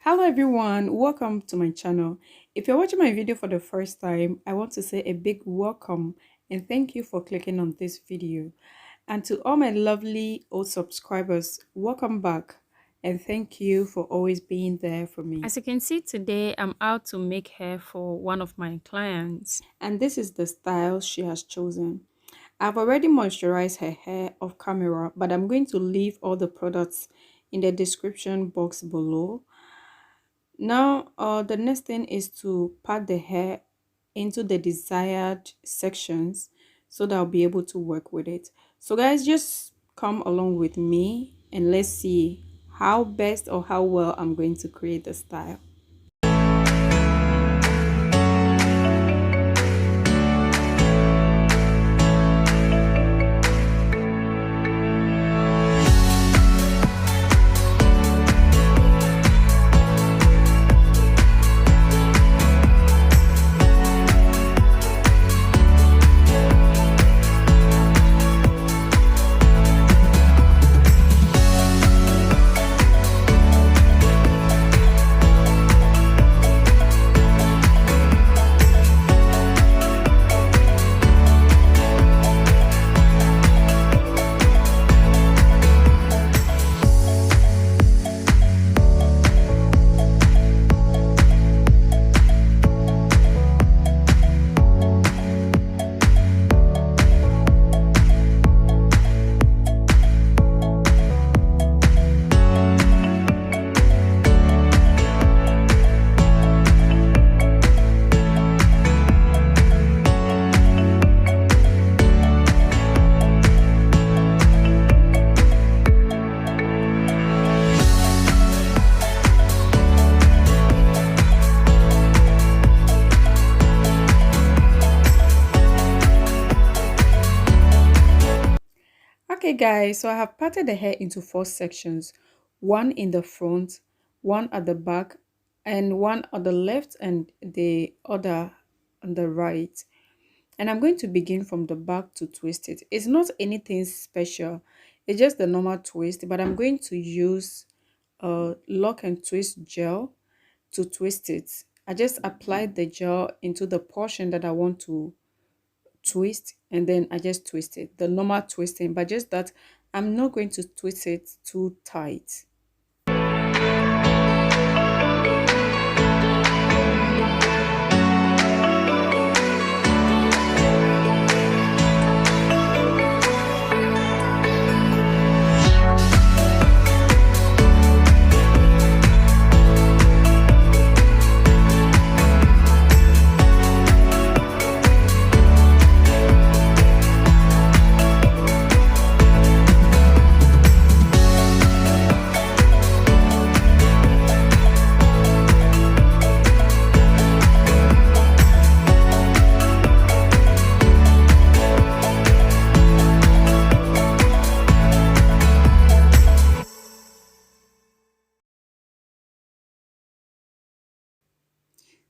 Hello everyone, welcome to my channel. If you're watching my video for the first time, I want to say a big welcome and thank you for clicking on this video. And to all my lovely old subscribers, welcome back and thank you for always being there for me. As you can see today, I'm out to make hair for one of my clients. And this is the style she has chosen. I've already moisturized her hair off camera, but I'm going to leave all the products in the description box below. Now, the next thing is to pat the hair into the desired sections so that I'll be able to work with it. So guys, just come along with me and let's see how best or how well I'm going to create the style. Okay guys, so I have parted the hair into 4 sections, one in the front, one at the back, and one on the left and the other on the right. And I'm going to begin from the back to twist it. It's not anything special, it's just the normal twist, but I'm going to use a lock and twist gel to twist it. I just applied the gel into the portion that I want to twist, and then I just twist it, the normal twisting, but just that I'm not going to twist it too tight.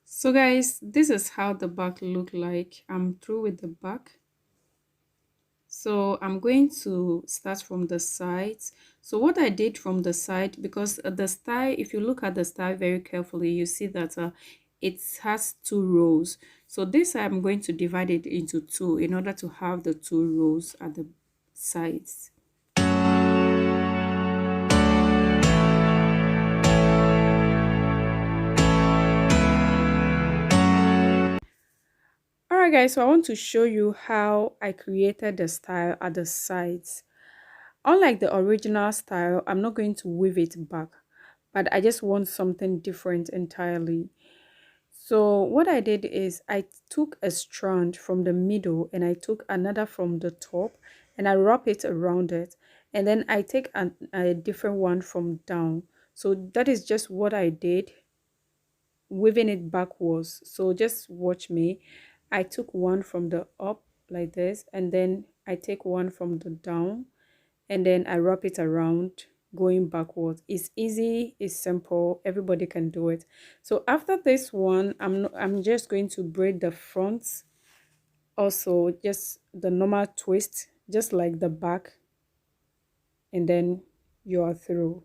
So guys, this is how the back look like. I'm through with the back. So I'm going to start from the sides. So what I did from the side, because the style, if you look at the style very carefully, you see that it has 2 rows. So this I'm going to divide it into 2 in order to have the 2 rows at the sides. Alright guys, so I want to show you how I created the style at the sides. Unlike the original style, I'm not going to weave it back, but I just want something different entirely. So what I did is I took a strand from the middle and I took another from the top and I wrap it around it, and then I take a different one from down. So that is just what I did, weaving it backwards. So just watch me. I took one from the up like this, and then I take one from the down, and then I wrap it around going backwards. It's easy, it's simple, everybody can do it. So after this one, I'm just going to braid the front, also just the normal twist, just like the back, and then you are through.